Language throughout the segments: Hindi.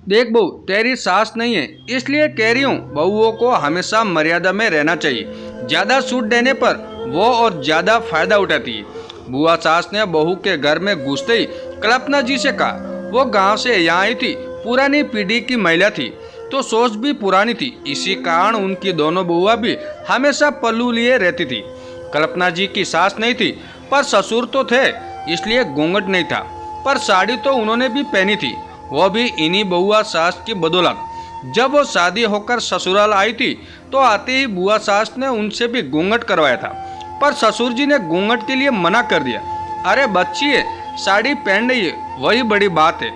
देख बहू, तेरी सास नहीं है इसलिए कह रही हूँ, बहुओं को हमेशा मर्यादा में रहना चाहिए। ज्यादा छूट देने पर वो और ज्यादा फायदा उठाती है। बुआ सास ने बहू के घर में घुसते ही कल्पना जी से कहा। वो गांव से यहाँ आई थी, पुरानी पीढ़ी की महिला थी, तो सोच भी पुरानी थी। इसी कारण उनकी दोनों बुआ भी हमेशा पल्लू लिए रहती थी। कल्पना जी की सास नहीं थी, पर ससुर तो थे, इसलिए घूंघट नहीं था, पर साड़ी तो उन्होंने भी पहनी थी, वो भी इन्हीं बुआ सास की बदौलत। जब वो शादी होकर ससुराल आई थी तो आते ही बुआ सास ने उनसे भी घूंघट करवाया था, पर ससुर जी ने घूंघट के लिए मना कर दिया। अरे बच्ची है, साड़ी पहन रही है, वही बड़ी बात है,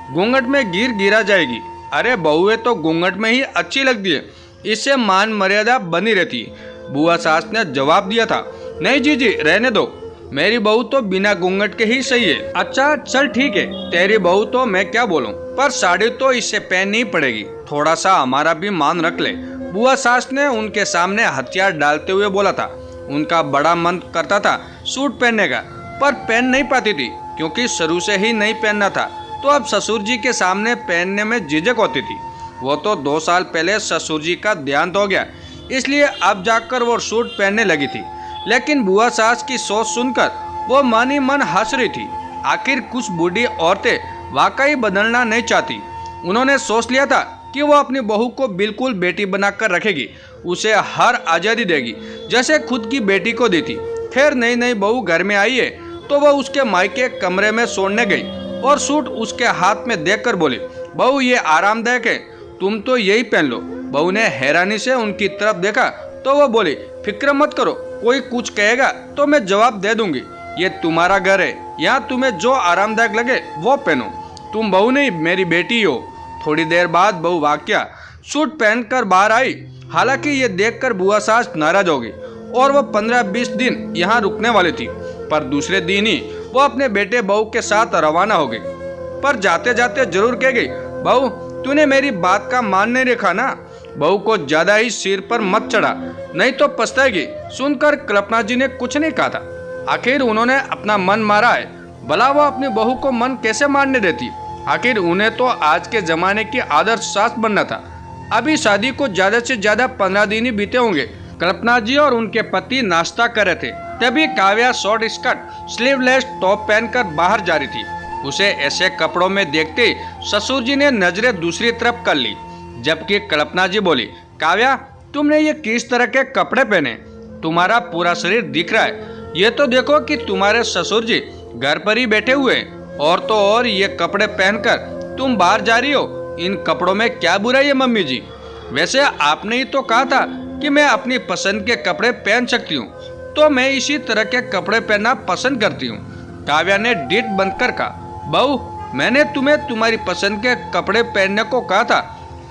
घूंघट में गिरा जाएगी। अरे बहुएं तो घूंघट में ही अच्छी लगती है, इससे मान मर्यादा बनी रहती है। बुआ सास ने जवाब दिया था, नहीं जी रहने दो, मेरी बहू तो बिना घूंघट के ही सही है। अच्छा चल ठीक है, तेरी बहू तो मैं क्या बोलूं, पर साड़ी तो इससे पहननी पड़ेगी, थोड़ा सा हमारा भी मान रख ले। बुआ सास ने उनके सामने हथियार डालते हुए बोला था। उनका बड़ा मन करता था सूट पहनने का, पर पहन नहीं पाती थी क्योंकि शुरू से ही नहीं पहनना था, तो अब ससुर जी के सामने पहनने में झिझक होती थी। वो तो 2 साल पहले ससुर जी का देहांत हो गया, इसलिए अब जाकर वो सूट पहनने लगी थी। लेकिन बुआ सास की सोच सुनकर वो मन ही मन हंस रही थी। आखिर कुछ बूढ़ी औरतें वाकई बदलना नहीं चाहती। उन्होंने सोच लिया था कि वो अपनी बहू को बिल्कुल बेटी बनाकर रखेगी, उसे हर आज़ादी देगी जैसे खुद की बेटी को दी थी। खैर नई नई बहू घर में आई है तो वह उसके मायके कमरे में सोने गई और सूट उसके हाथ में देखकर बोली, बहू ये आरामदायक है, तुम तो यही पहन लो। बहू ने हैरानी से उनकी तरफ देखा तो वो बोली, फिक्र मत करो, कोई कुछ कहेगा तो मैं जवाब दे दूंगी, ये तुम्हारा घर है, यहाँ तुम्हें जो आरामदायक लगे वो पहनो, तुम बहू नहीं मेरी बेटी हो। थोड़ी देर बाद बहू वाक्या सूट पहनकर बाहर आई। हालांकि ये देखकर बुआ सास नाराज हो गई और वो 15-20 दिन यहाँ रुकने वाली थी, पर दूसरे दिन ही वो अपने बेटे बहू के साथ रवाना हो गई। पर जाते जाते जरूर कह गई, बहू तूने मेरी बात का मान नहीं रखा ना, बहू को ज्यादा ही सिर पर मत चढ़ा, नहीं तो पछताएगी। सुनकर कल्पना जी ने कुछ नहीं कहा था। आखिर उन्होंने अपना मन मारा है, भला वो अपनी बहू को मन कैसे मारने देती। आखिर उन्हें तो आज के जमाने की आदर्श सास बनना था। अभी शादी को ज्यादा से ज्यादा 15 दिन ही बीते होंगे। कल्पना जी और उनके पति नाश्ता कर रहे थे, तभी Kavya short skirt sleeveless top पहनकर बाहर जा रही थी। उसे ऐसे कपड़ों में देखते ससुर जी ने नजरें दूसरी तरफ कर ली, जबकि कल्पना जी बोली, काव्या तुमने ये किस तरह के कपड़े पहने, तुम्हारा पूरा शरीर दिख रहा है, ये तो देखो कि तुम्हारे ससुर जी घर पर ही बैठे हुए हैं, और तो और ये कपड़े पहनकर तुम बाहर जा रही हो, इन कपड़ों में क्या बुराई है मम्मी जी। वैसे आपने ही तो कहा था कि मैं अपनी पसंद के कपड़े पहन सकती हूँ, तो मैं इसी तरह के कपड़े पहनना पसंद करती हूँ। काव्या ने डीठ बनकर कहा, बहू मैंने तुम्हें तुम्हारी पसंद के कपड़े पहनने को कहा था,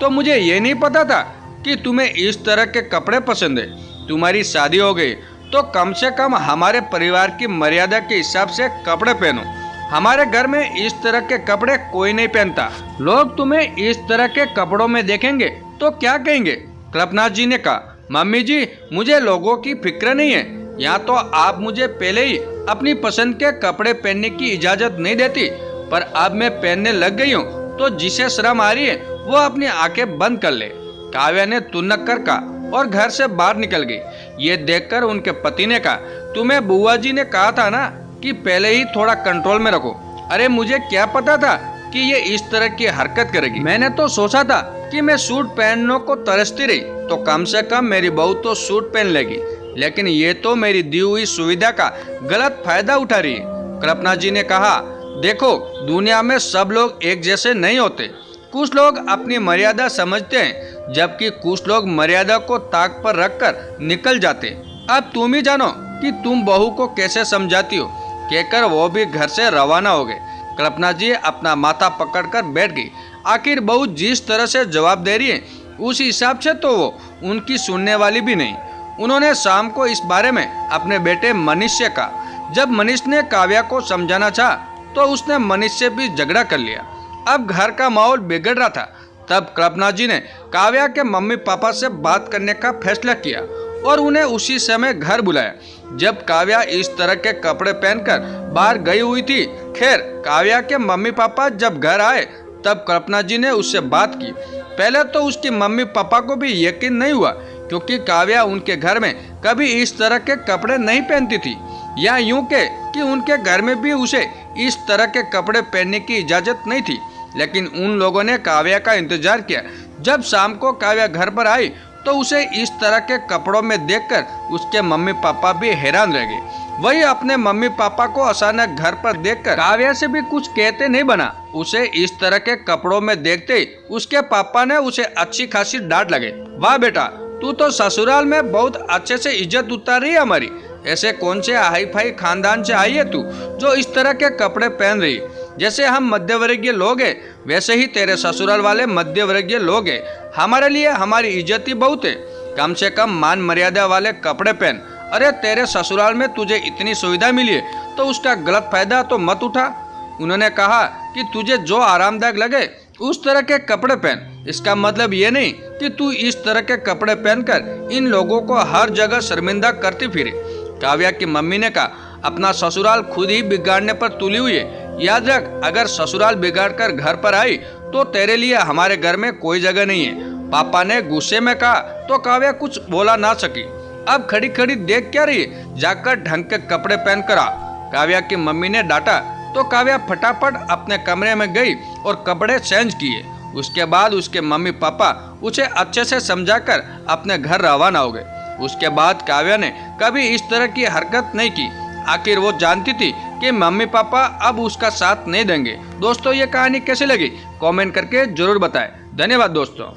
तो मुझे ये नहीं पता था कि तुम्हें इस तरह के कपड़े पसंद है। तुम्हारी शादी हो गई तो कम से कम हमारे परिवार की मर्यादा के हिसाब से कपड़े पहनो। हमारे घर में इस तरह के कपड़े कोई नहीं पहनता, लोग तुम्हें इस तरह के कपड़ों में देखेंगे तो क्या कहेंगे। कल्पना जी ने कहा, मम्मी जी मुझे लोगों की फिक्र नहीं है, यहाँ तो आप मुझे पहले ही अपनी पसंद के कपड़े पहनने की इजाजत नहीं देती, पर अब मैं पहनने लग गई हूँ, तो जिसे शर्म आ रही है वो अपनी आंखें बंद कर ले। काव्या ने तुनक कर कहा और घर से बाहर निकल गई। ये देखकर उनके पति ने कहा, तुम्हें बुआ जी ने कहा था ना कि पहले ही थोड़ा कंट्रोल में रखो। अरे मुझे क्या पता था कि ये इस तरह की हरकत करेगी। मैंने तो सोचा था कि मैं सूट पहनने को तरसती रही तो कम से कम मेरी बहू तो सूट पहन लेगी, लेकिन ये तो मेरी दी हुई सुविधा का गलत फायदा उठा रही है। कल्पना जी ने कहा, देखो दुनिया में सब लोग एक जैसे नहीं होते, कुछ लोग अपनी मर्यादा समझते हैं, जबकि कुछ लोग मर्यादा को ताक पर रखकर निकल जाते। अब तुम ही जानो कि तुम बहू को कैसे समझाती हो। कहकर वो भी घर से रवाना हो गए। कल्पना जी अपना माथा पकड़कर बैठ गई। आखिर बहू जिस तरह से जवाब दे रही है उस हिसाब से तो वो उनकी सुनने वाली भी नहीं। उन्होंने शाम को इस बारे में अपने बेटे मनीष से कहा। जब मनीष ने काव्या को समझाना चाहा तो उसने मनीष से भी झगड़ा कर लिया। अब घर का माहौल बिगड़ रहा था। तब कल्पना जी ने काव्या के मम्मी पापा से बात करने का फैसला किया और उन्हें उसी समय घर बुलाया जब काव्या इस तरह के कपड़े पहनकर बाहर गई हुई थी। खैर काव्या के मम्मी पापा जब घर आए तब कल्पना जी ने उससे बात की। पहले तो उसकी मम्मी पापा को भी यकीन नहीं हुआ, क्योंकि काव्या उनके घर में कभी इस तरह के कपड़े नहीं पहनती थी, या यूं के कि उनके घर में भी उसे इस तरह के कपड़े पहनने की इजाज़त नहीं थी। लेकिन उन लोगों ने काव्या का इंतजार किया। जब शाम को काव्या घर पर आई तो उसे इस तरह के कपड़ों में देखकर उसके मम्मी पापा भी हैरान रह गए। वही अपने मम्मी पापा को अचानक घर पर देखकर काव्या से भी कुछ कहते नहीं बना। उसे इस तरह के कपड़ों में देखते ही उसके पापा ने उसे अच्छी खासी डांट लगे। वाह बेटा, तू तो ससुराल में बहुत अच्छे से इज्जत उतार रही है हमारी। ऐसे कौन से हाई फाई खानदान से आई है तू जो इस तरह के कपड़े पहन रही है? जैसे हम मध्यवर्गीय लोग हैं वैसे ही तेरे ससुराल वाले मध्यवर्गीय लोग हैं। हमारे लिए हमारी इज्जत ही बहुत है। कम से कम मान मर्यादा वाले कपड़े पहन। अरे तेरे ससुराल में तुझे इतनी सुविधा मिली है तो उसका गलत फायदा तो मत उठा। उन्होंने कहा कि तुझे जो आरामदायक लगे उस तरह के कपड़े पहन। इसका मतलब ये नहीं कि तू इस तरह के कपड़े पहनकर इन लोगों को हर जगह शर्मिंदा करती फिरे। काव्या की मम्मी ने कहा, अपना ससुराल खुद ही बिगाड़ने पर तुली हुई है। याद रख, अगर ससुराल बिगाड़ कर घर पर आई तो तेरे लिए हमारे घर में कोई जगह नहीं है। पापा ने गुस्से में कहा तो काव्या कुछ बोला ना सकी। अब खड़ी खड़ी देख क्या रही, जाकर ढंग के कपड़े पहन कर आ। काव्या की मम्मी ने डांटा तो काव्या फटाफट अपने कमरे में गई और कपड़े चेंज किए। उसके बाद उसके मम्मी पापा उसे अच्छे से समझाकर अपने घर रवाना हो गए। उसके बाद काव्या ने कभी इस तरह की हरकत नहीं की। आखिर वो जानती थी कि मम्मी पापा अब उसका साथ नहीं देंगे। दोस्तों, ये कहानी कैसी लगी कमेंट करके जरूर बताएं। धन्यवाद दोस्तों।